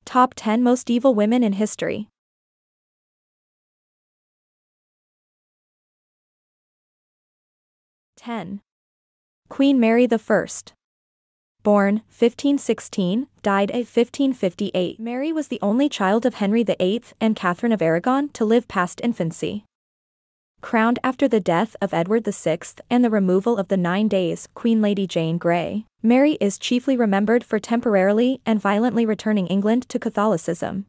Top 10 Most Evil Women in History. 10. Queen Mary I. Born 1516, died 1558. Mary was the only child of Henry VIII and Catherine of Aragon to live past infancy. Crowned after the death of Edward VI and the removal of the 9 Days Queen Lady Jane Grey, Mary is chiefly remembered for temporarily and violently returning England to Catholicism.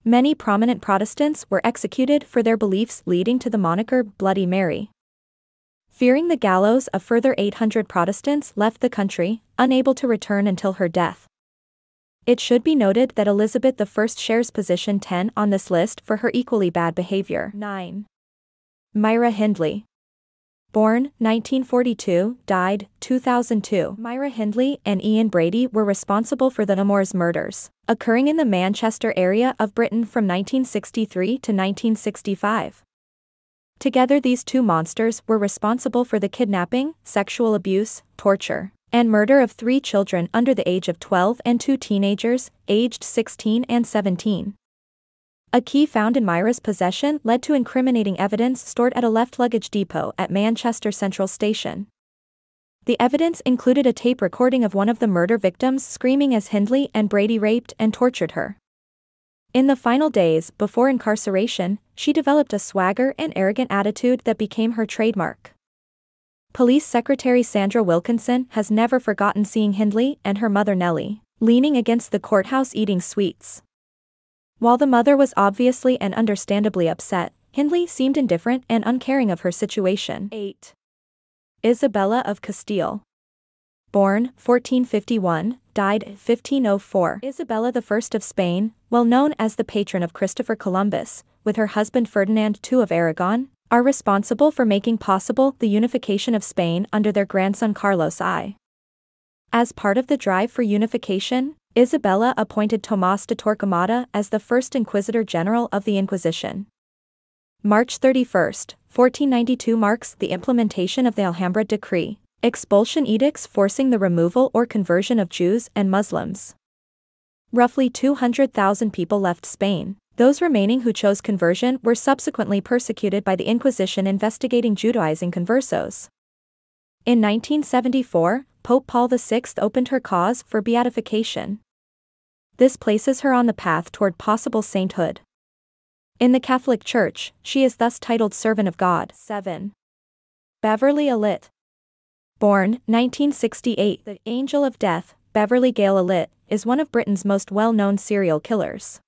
Many prominent Protestants were executed for their beliefs, leading to the moniker Bloody Mary. Fearing the gallows, a further 800 Protestants left the country, unable to return until her death. It should be noted that Elizabeth I shares position 10 on this list for her equally bad behavior. 9. Myra Hindley. Born 1942, died 2002. Myra Hindley and Ian Brady were responsible for the Nemours murders, occurring in the Manchester area of Britain from 1963 to 1965. Together, these two monsters were responsible for the kidnapping, sexual abuse, torture, and murder of 3 children under the age of 12 and 2 teenagers, aged 16 and 17. A key found in Myra's possession led to incriminating evidence stored at a left luggage depot at Manchester Central Station. The evidence included a tape recording of one of the murder victims screaming as Hindley and Brady raped and tortured her. In the final days before incarceration, she developed a swagger and arrogant attitude that became her trademark. Police Secretary Sandra Wilkinson has never forgotten seeing Hindley and her mother Nellie leaning against the courthouse eating sweets. While the mother was obviously and understandably upset, Hindley seemed indifferent and uncaring of her situation. 8. Isabella of Castile. Born 1451, died 1504. Isabella I of Spain, well known as the patron of Christopher Columbus, with her husband Ferdinand II of Aragon, are responsible for making possible the unification of Spain under their grandson Carlos I. As part of the drive for unification, Isabella appointed Tomás de Torquemada as the first Inquisitor General of the Inquisition. March 31, 1492 marks the implementation of the Alhambra Decree, expulsion edicts forcing the removal or conversion of Jews and Muslims. Roughly 200,000 people left Spain. Those remaining who chose conversion were subsequently persecuted by the Inquisition investigating Judaizing conversos. In 1974, Pope Paul VI opened her cause for beatification. This places her on the path toward possible sainthood. In the Catholic Church, she is thus titled Servant of God. 7. Beverly Elite. Born 1968, the Angel of Death, Beverly Gale Elite, is one of Britain's most well-known serial killers.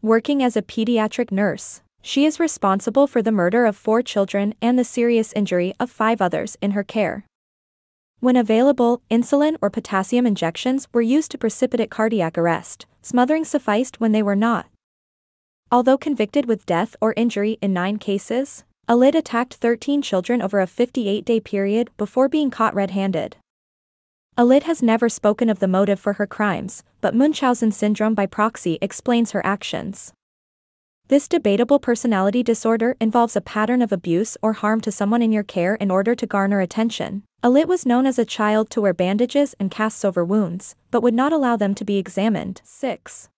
Working as a pediatric nurse, she is responsible for the murder of 4 children and the serious injury of 5 others in her care. When available, insulin or potassium injections were used to precipitate cardiac arrest. Smothering sufficed when they were not. Although convicted with death or injury in 9 cases, Elite attacked 13 children over a 58-day period before being caught red-handed. Elite has never spoken of the motive for her crimes, but Munchausen syndrome by proxy explains her actions. This debatable personality disorder involves a pattern of abuse or harm to someone in your care in order to garner attention. Elite was known as a child to wear bandages and casts over wounds, but would not allow them to be examined. 6.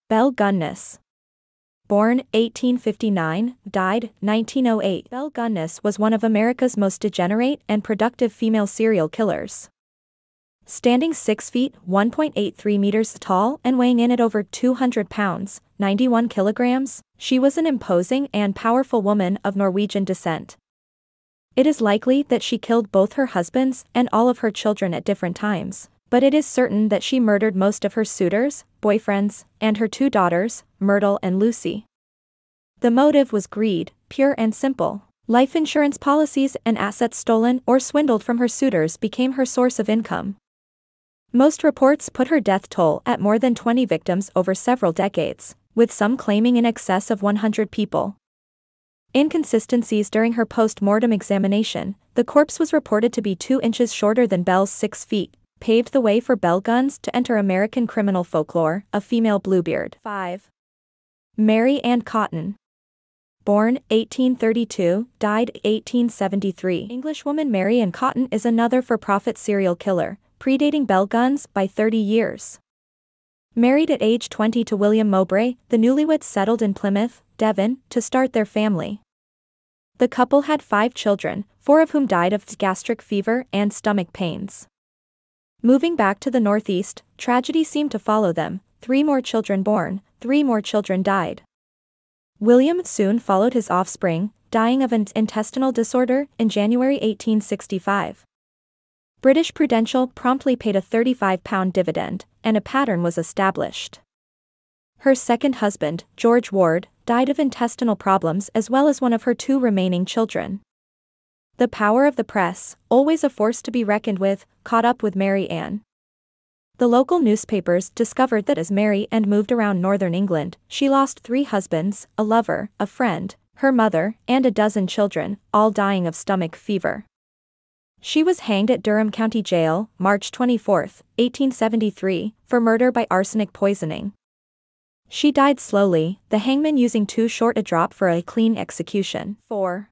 Belle Gunness. Born 1859, died 1908. Belle Gunness was one of America's most degenerate and productive female serial killers. Standing 6 feet (1.83 meters) tall and weighing in at over 200 pounds, 91 kilograms, she was an imposing and powerful woman of Norwegian descent. It is likely that she killed both her husbands and all of her children at different times, but it is certain that she murdered most of her suitors, boyfriends, and her 2 daughters, Myrtle and Lucy. The motive was greed, pure and simple. Life insurance policies and assets stolen or swindled from her suitors became her source of income. Most reports put her death toll at more than 20 victims over several decades, with some claiming in excess of 100 people. Inconsistencies during her post-mortem examination, the corpse was reported to be 2 inches shorter than Belle's 6 feet, paved the way for Belle Gunness to enter American criminal folklore, a female Bluebeard. 5. Mary Ann Cotton. Born 1832, died 1873. Englishwoman Mary Ann Cotton is another for-profit serial killer, predating Belle Gunness by 30 years. Married at age 20 to William Mowbray, the newlyweds settled in Plymouth, Devon, to start their family. The couple had 5 children, 4 of whom died of gastric fever and stomach pains. Moving back to the northeast, tragedy seemed to follow them. 3 more children born, 3 more children died. William soon followed his offspring, dying of an intestinal disorder in January 1865. British Prudential promptly paid a £35 dividend, and a pattern was established. Her second husband, George Ward, died of intestinal problems as well as one of her 2 remaining children. The power of the press, always a force to be reckoned with, caught up with Mary Ann. The local newspapers discovered that as Mary Ann moved around northern England, she lost 3 husbands, a lover, a friend, her mother, and a dozen children, all dying of stomach fever. She was hanged at Durham County Jail, March 24, 1873, for murder by arsenic poisoning. She died slowly, the hangman using too short a drop for a clean execution. 4.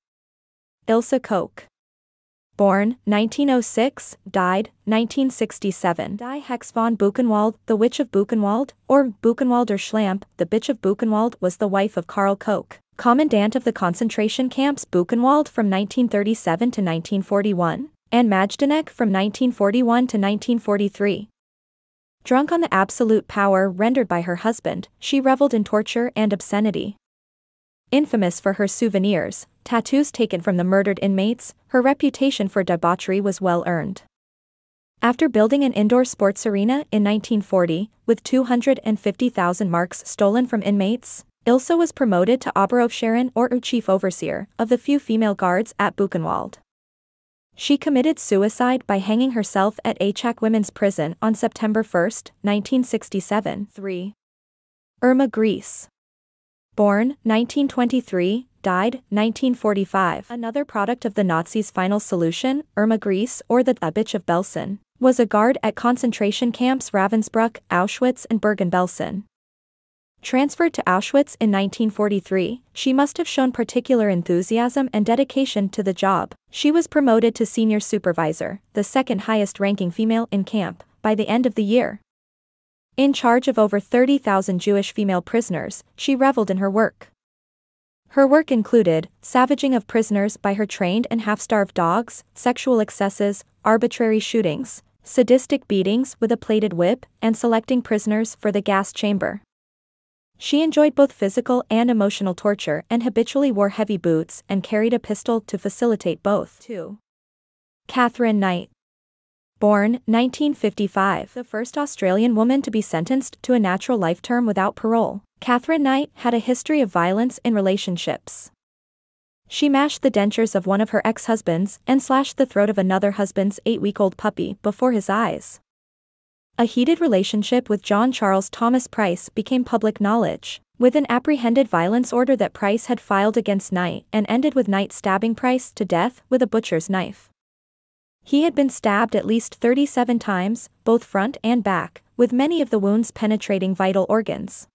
Ilse Koch. Born, 1906, died, 1967. Die Hex von Buchenwald, the Witch of Buchenwald, or Buchenwalder Schlamp, the Bitch of Buchenwald was the wife of Karl Koch, commandant of the concentration camps Buchenwald from 1937 to 1941, and Majdanek from 1941 to 1943. Drunk on the absolute power rendered by her husband, she reveled in torture and obscenity. Infamous for her souvenirs, tattoos taken from the murdered inmates, her reputation for debauchery was well earned. After building an indoor sports arena in 1940, with 250,000 marks stolen from inmates, Ilse was promoted to Oberhofscharen or chief overseer of the few female guards at Buchenwald. She committed suicide by hanging herself at Achak Women's Prison on September 1, 1967. 3. Irma Greece. Born, 1923, died, 1945. Another product of the Nazis' final solution, Irma Greece, or the Bitch of Belsen, was a guard at concentration camps Ravensbrück, Auschwitz and Bergen-Belsen. Transferred to Auschwitz in 1943, she must have shown particular enthusiasm and dedication to the job. She was promoted to senior supervisor, the second highest ranking female in camp, by the end of the year. In charge of over 30,000 Jewish female prisoners, she reveled in her work. Her work included savaging of prisoners by her trained and half-starved dogs, sexual excesses, arbitrary shootings, sadistic beatings with a plated whip, and selecting prisoners for the gas chamber. She enjoyed both physical and emotional torture and habitually wore heavy boots and carried a pistol to facilitate both. 2. Catherine Knight. Born, 1955, the first Australian woman to be sentenced to a natural life term without parole, Catherine Knight had a history of violence in relationships. She mashed the dentures of one of her ex-husbands and slashed the throat of another husband's 8-week-old puppy before his eyes. A heated relationship with John Charles Thomas Price became public knowledge, with an apprehended violence order that Price had filed against Knight and ended with Knight stabbing Price to death with a butcher's knife. He had been stabbed at least 37 times, both front and back, with many of the wounds penetrating vital organs.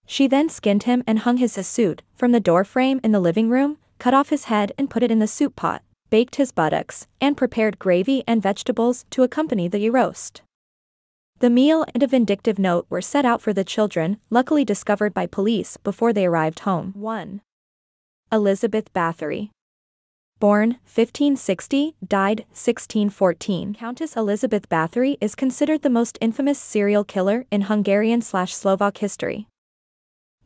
She then skinned him and hung his suit from the doorframe in the living room, cut off his head and put it in the soup pot, baked his buttocks, and prepared gravy and vegetables to accompany the roast. The meal and a vindictive note were set out for the children, luckily discovered by police before they arrived home. 1. Elizabeth Bathory. Born, 1560, died, 1614. Countess Elizabeth Bathory is considered the most infamous serial killer in Hungarian/Slovak history.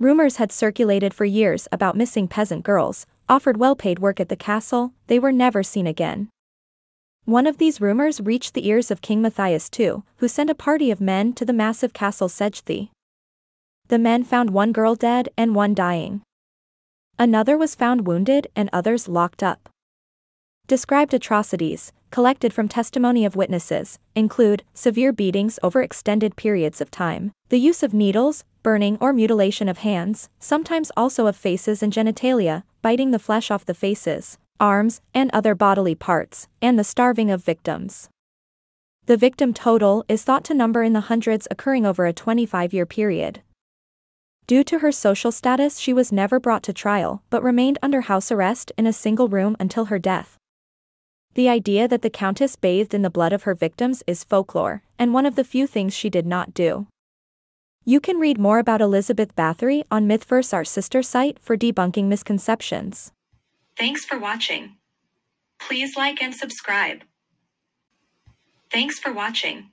Rumors had circulated for years about missing peasant girls, offered well-paid work at the castle, they were never seen again. One of these rumors reached the ears of King Matthias II, who sent a party of men to the massive castle Sejthi. The men found one girl dead and one dying. Another was found wounded and others locked up. Described atrocities, collected from testimony of witnesses, include severe beatings over extended periods of time, the use of needles, burning or mutilation of hands, sometimes also of faces and genitalia, biting the flesh off the faces, arms, and other bodily parts, and the starving of victims. The victim total is thought to number in the hundreds, occurring over a 25-year period. Due to her social status, she was never brought to trial, but remained under house arrest in a single room until her death. The idea that the Countess bathed in the blood of her victims is folklore, and one of the few things she did not do. You can read more about Elizabeth Bathory on Mythverse, our sister site, for debunking misconceptions. Thanks for watching. Please like and subscribe. Thanks for watching.